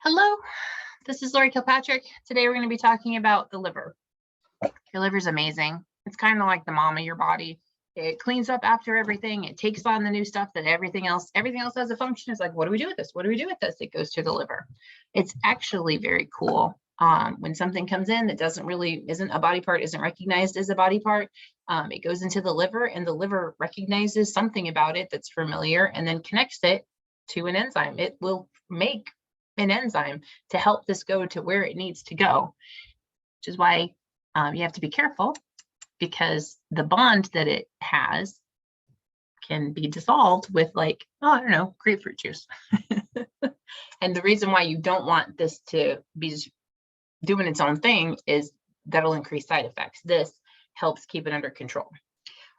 Hello, this is Lori Kilpatrick. Today we're going to be talking about the liver. Your liver is amazing. It's kind of like the mom of your body. It cleans up after everything. It takes on the new stuff that everything else has a function. It's like, what do we do with this? What do we do with this? It goes to the liver. It's actually very cool. When something comes in that isn't a body part, isn't recognized as a body part, it goes into the liver, and the liver recognizes something about it that's familiar and then connects it to an enzyme. It will make an enzyme to help this go to where it needs to go, which is why you have to be careful, because the bond that it has can be dissolved with, like, I don't know, grapefruit juice. And the reason why you don't want this to be doing its own thing is that'll increase side effects. This helps keep it under control.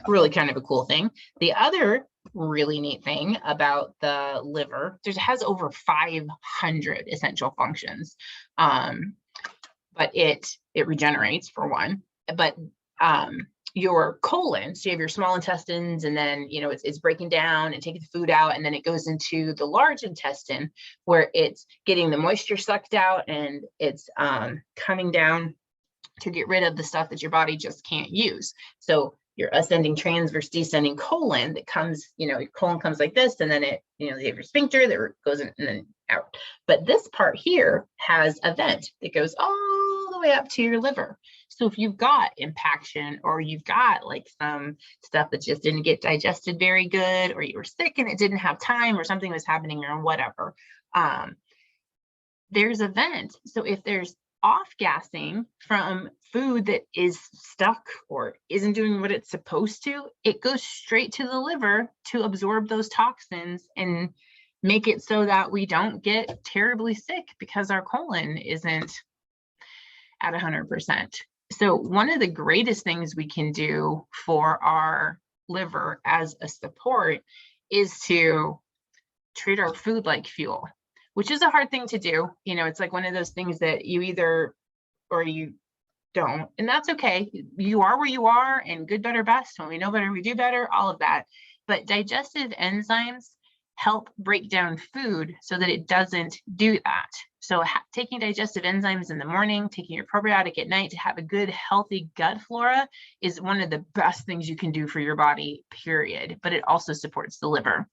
Really kind of a cool thing. The other really neat thing about the liver, it has over 500 essential functions, but it regenerates, for one. But your colon, so you have your small intestines, and then it's breaking down and taking the food out, and then it goes into the large intestine, where it's getting the moisture sucked out, and it's coming down to get rid of the stuff that your body just can't use. So your ascending, transverse, descending colon that comes, your colon comes like this, and then you have your sphincter that goes in and then out. But this part here has a vent that goes all the way up to your liver. So if you've got impaction, or you've got like some stuff that just didn't get digested very good, or you were sick and it didn't have time, or something was happening, or whatever, there's a vent. So if there's off-gassing from food that is stuck or isn't doing what it's supposed to, it goes straight to the liver to absorb those toxins and make it so that we don't get terribly sick because our colon isn't at 100%. So one of the greatest things we can do for our liver as a support is to treat our food like fuel, which is a hard thing to do. It's like one of those things that you either or you don't, and that's okay. You are where you are, and good, better, best. When we know better, we do better, all of that. But digestive enzymes help break down food so that it doesn't do that. So taking digestive enzymes in the morning, taking your probiotic at night to have a good, healthy gut flora is one of the best things you can do for your body, period. But it also supports the liver.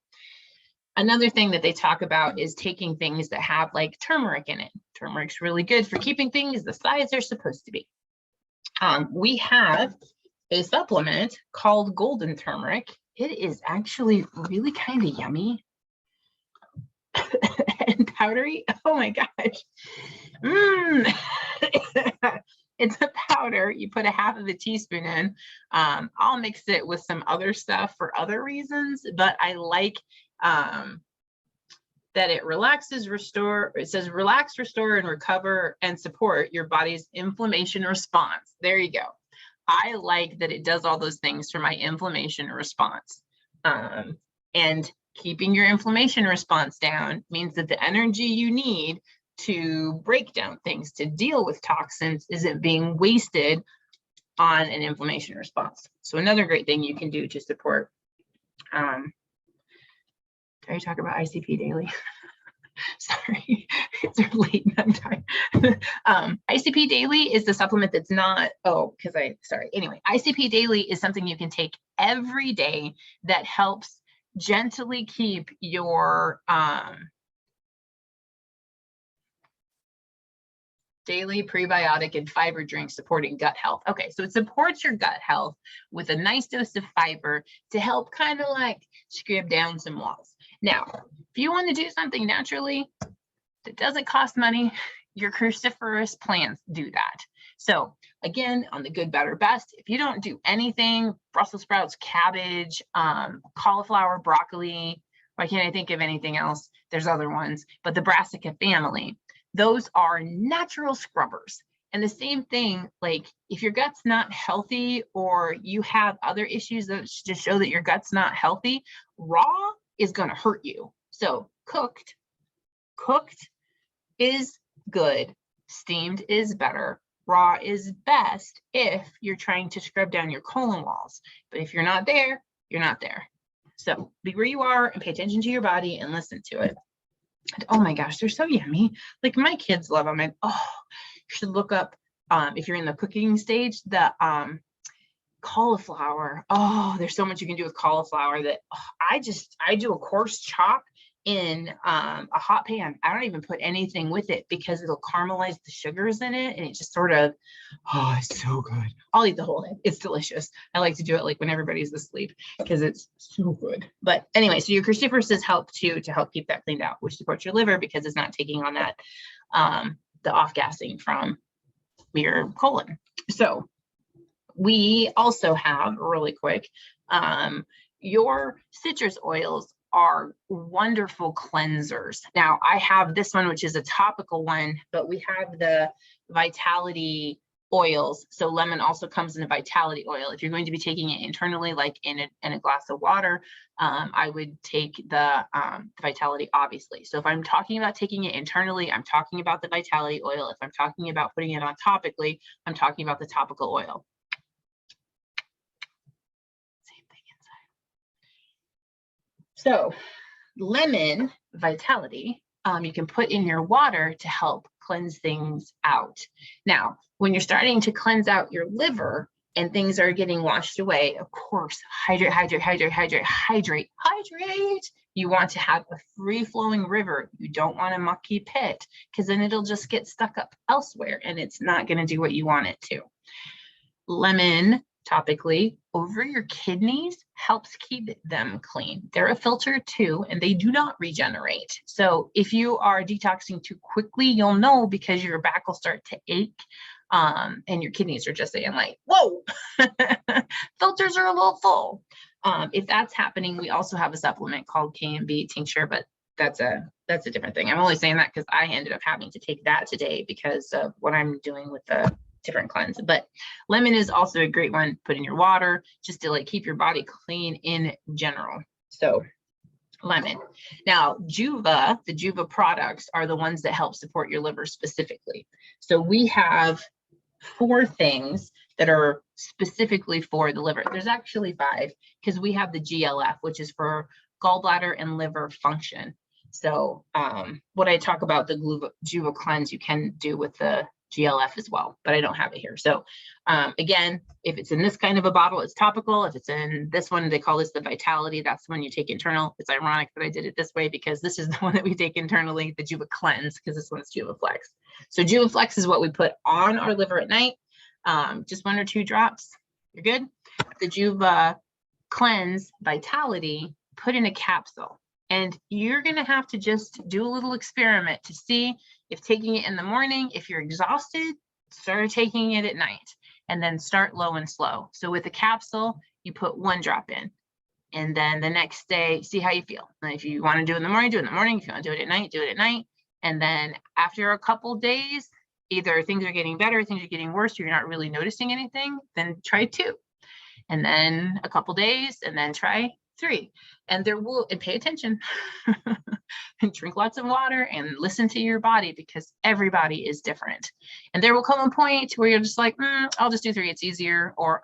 Another thing that they talk about is taking things that have like turmeric in it. Turmeric's really good for keeping things the size they're supposed to be. We have a supplement called golden turmeric. It is actually really kind of yummy and powdery. Oh my gosh. It's a powder. You put a half of a teaspoon in. I'll mix it with some other stuff for other reasons, but I like that it relaxes, it says relax, restore, and recover and support your body's inflammation response. There you go. I like that it does all those things for my inflammation response. And keeping your inflammation response down means that the energy you need to break down things, to deal with toxins, isn't being wasted on an inflammation response. So another great thing you can do to support, did I talk about ICP Daily? Sorry, it's late and I'm tired. ICP Daily is the supplement that's not, anyway, ICP Daily is something you can take every day that helps gently keep your daily prebiotic and fiber drink supporting gut health. Okay, so it supports your gut health with a nice dose of fiber to help kind of like scrub down some walls. Now, if you want to do something naturally that doesn't cost money, your cruciferous plants do that. So again, on the good, better, best, if you don't do anything, Brussels sprouts, cabbage, cauliflower, broccoli, why can't I think of anything else? There's other ones, but the Brassica family, those are natural scrubbers. And the same thing, like if your gut's not healthy or you have other issues that just show that your gut's not healthy, raw is going to hurt you. So cooked is good. Steamed is better. Raw is best if you're trying to scrub down your colon walls. But if you're not there, you're not there. So be where you are and pay attention to your body and listen to it. And, oh my gosh, they're so yummy. Like my kids love them. And oh, you should look up, if you're in the cooking stage, the cauliflower. Oh, there's so much you can do with cauliflower that I do a coarse chop in a hot pan. I don't even put anything with it because it'll caramelize the sugars in it, and it just sort of, oh, it's so good. I'll eat the whole thing. It's delicious. I like to do it like when everybody's asleep because it's so good. But anyway, so your cruciferouses help too, to help keep that cleaned out, which supports your liver because it's not taking on that the off gassing from your colon. So we also have, really quick, your citrus oils are wonderful cleansers. Now I have this one, which is a topical one, but we have the Vitality oils. So lemon also comes in a Vitality oil. If you're going to be taking it internally, like in a glass of water, I would take the Vitality, obviously. So if I'm talking about taking it internally, I'm talking about the Vitality oil. If I'm talking about putting it on topically, I'm talking about the topical oil. So lemon Vitality, you can put in your water to help cleanse things out. Now, when you're starting to cleanse out your liver and things are getting washed away, of course, hydrate, hydrate, hydrate, hydrate, hydrate, hydrate. You want to have a free-flowing river. You don't want a mucky pit because then it'll just get stuck up elsewhere and it's not going to do what you want it to. Lemon topically over your kidneys helps keep them clean. They're a filter too, and they do not regenerate. So if you are detoxing too quickly, you'll know because your back will start to ache, and your kidneys are just saying like, whoa, filters are a little full. If that's happening, we also have a supplement called KMB tincture, but that's a different thing. I'm only saying that because I ended up having to take that today because of what I'm doing with the different cleanse. But lemon is also a great one, put in your water just to like keep your body clean in general. So lemon. Now Juva, the Juva products are the ones that help support your liver specifically. So we have 4 things that are specifically for the liver. There's actually 5 because we have the GLF, which is for gallbladder and liver function. So what I talk about the Juva cleanse, you can do with the GLF as well, but I don't have it here. So again, if it's in this kind of a bottle, it's topical. If it's in this one, they call this the Vitality. That's the one you take internal. It's ironic that I did it this way because this is the one that we take internally, the Juva cleanse, because this one's Juva Flex. So Juva Flex is what we put on our liver at night. Just 1 or 2 drops. You're good. The Juva cleanse Vitality, put in a capsule. And you're going to have to just do a little experiment to see if taking it in the morning, if you're exhausted, start taking it at night and then start low and slow. So with a capsule, you put 1 drop in and then the next day, see how you feel. And if you want to do it in the morning, do it in the morning. If you want to do it at night, do it at night. And then after a couple days, either things are getting better, things are getting worse, or you're not really noticing anything, then try 2. And then a couple days, and then try 3. And pay attention and drink lots of water and listen to your body because everybody is different. And there will come a point where you're just like, I'll just do 3, it's easier, or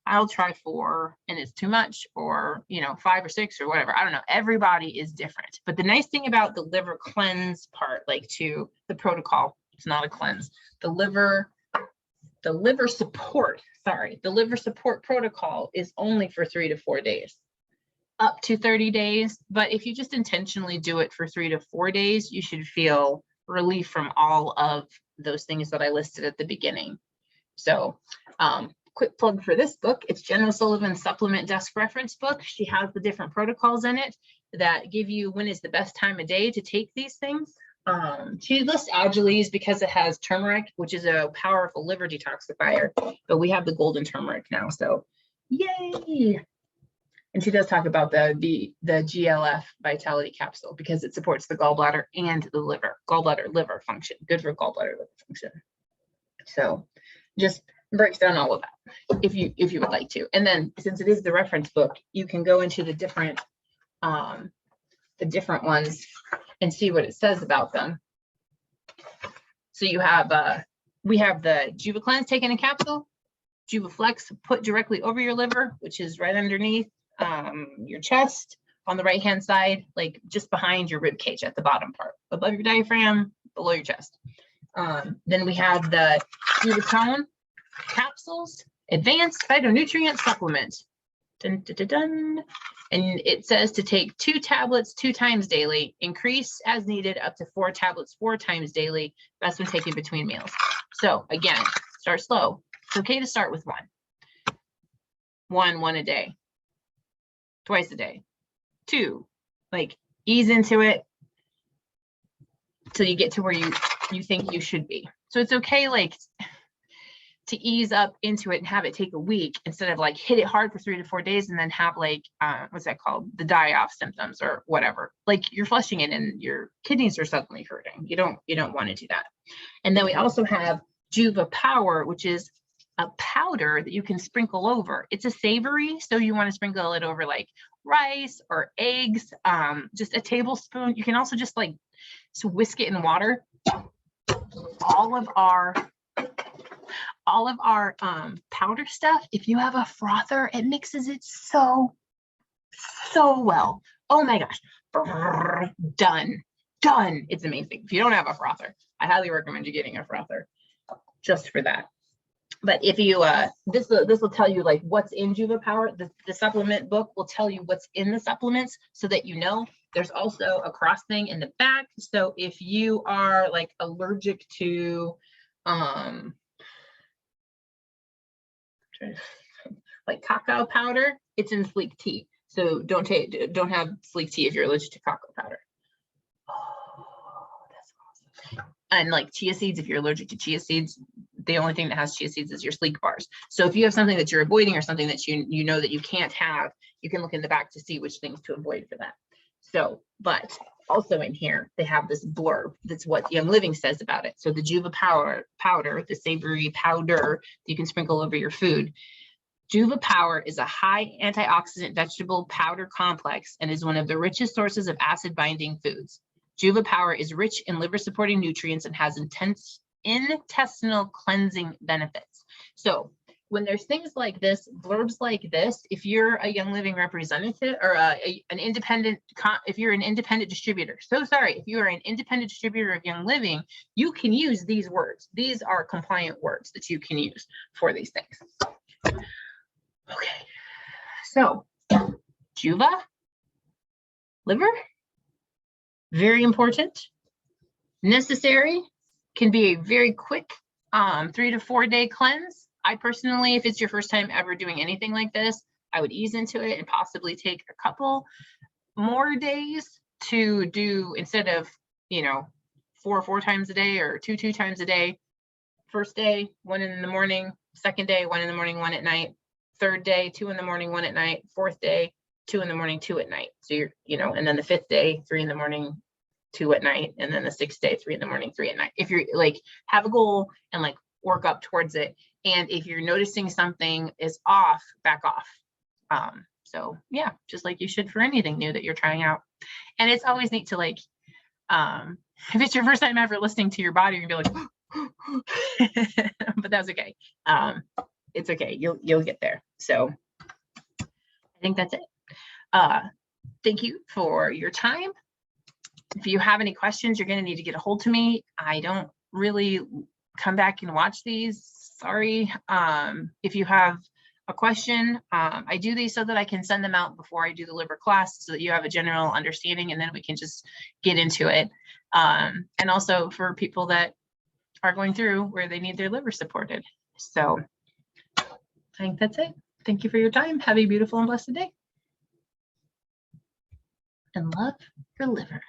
I'll try 4 and it's too much, or 5 or 6 or whatever. I don't know. Everybody is different. But the nice thing about the liver cleanse part, like to the protocol, it's not a cleanse. The liver support protocol is only for 3 to 4 days. Up to 30 days. But if you just intentionally do it for 3 to 4 days, you should feel relief from all of those things that I listed at the beginning. So quick plug for this book. It's Jenna Sullivan's supplement desk reference book. She has the different protocols in it that give you when is the best time of day to take these things. She lists Agiles because it has turmeric, which is a powerful liver detoxifier, but we have the golden turmeric now. So yay. And she does talk about the GLF Vitality capsule because it supports the gallbladder and the liver, liver function, good for gallbladder liver function. So just breaks down all of that if you would like to. And then since it is the reference book, you can go into the different ones and see what it says about them. So you have we have the Juva Cleanse taken in a capsule, Juva Flex put directly over your liver, which is right underneath your chest, on the right-hand side, like just behind your rib cage at the bottom part, above your diaphragm, below your chest. Then we have the Juvitone capsules, advanced phytonutrient supplement. Dun, dun, dun, dun. And it says to take 2 tablets 2 times daily, increase as needed up to 4 tablets 4 times daily, best when taken between meals. So again, start slow. It's okay to start with one a day, twice a day, 2, like ease into it till you get to where you think you should be. So it's okay, like, to ease up into it and have it take a week instead of like hit it hard for 3 to 4 days and then have like what's that called, the die-off symptoms or whatever, like you're flushing it and your kidneys are suddenly hurting. You don't want to do that. And then we also have Juva Power, which is a powder that you can sprinkle over. It's a savory, so you want to sprinkle it over like rice or eggs, just a tablespoon. You can also just like whisk it in water. All of our powder stuff, if you have a frother, it mixes it so well. Oh my gosh, done. It's amazing. If you don't have a frother, I highly recommend you getting a frother just for that. But if you this will tell you like what's in Juva Power. The supplement book will tell you what's in the supplements so that you know. There's also a cross thing in the back, so if you are like allergic to like cacao powder, it's in Sleek tea. So don't have Sleek tea if you're allergic to cacao powder. Oh, that's awesome. And like chia seeds, if you're allergic to chia seeds, the only thing that has chia seeds is your Sleek bars. So if you have something that you're avoiding or something that you know that you can't have, you can look in the back to see which things to avoid for that. So, but also in here, they have this blurb. That's what Young Living says about it. So the Juva powder, the savory powder that you can sprinkle over your food. Juva Power is a high antioxidant vegetable powder complex and is one of the richest sources of acid binding foods. Juva Power is rich in liver supporting nutrients and has intense intestinal cleansing benefits. So when there's things like this, blurbs like this, if you're a Young Living representative or an independent, if you're an independent distributor, if you are an independent distributor of Young Living, you can use these words. These are compliant words that you can use for these things. Okay, so Juva, liver, very important, necessary, can be a very quick 3 to 4 day cleanse. I personally, if it's your first time ever doing anything like this, I would ease into it and possibly take a couple more days to do, instead of, 4 times a day or 2 times a day. First day, 1 in the morning, second day, 1 in the morning, 1 at night, third day, 2 in the morning, 1 at night, fourth day, 2 in the morning, 2 at night. So and then the fifth day, 3 in the morning, 2 at night, and then the sixth day, 3 in the morning, 3 at night. If you're like, have a goal and like work up towards it. And if you're noticing something is off, back off. So yeah, just like you should for anything new that you're trying out. And it's always neat to like, if it's your first time ever listening to your body, you're gonna be like, but that's okay. It's okay, you'll get there. So I think that's it. Thank you for your time. If you have any questions, you're gonna need to get a hold to me. I don't really come back and watch these. Sorry. If you have a question, I do these so that I can send them out before I do the liver class so that you have a general understanding and then we can just get into it. And also for people that are going through where they need their liver supported. So I think that's it. Thank you for your time. Have a beautiful and blessed day. And love your liver.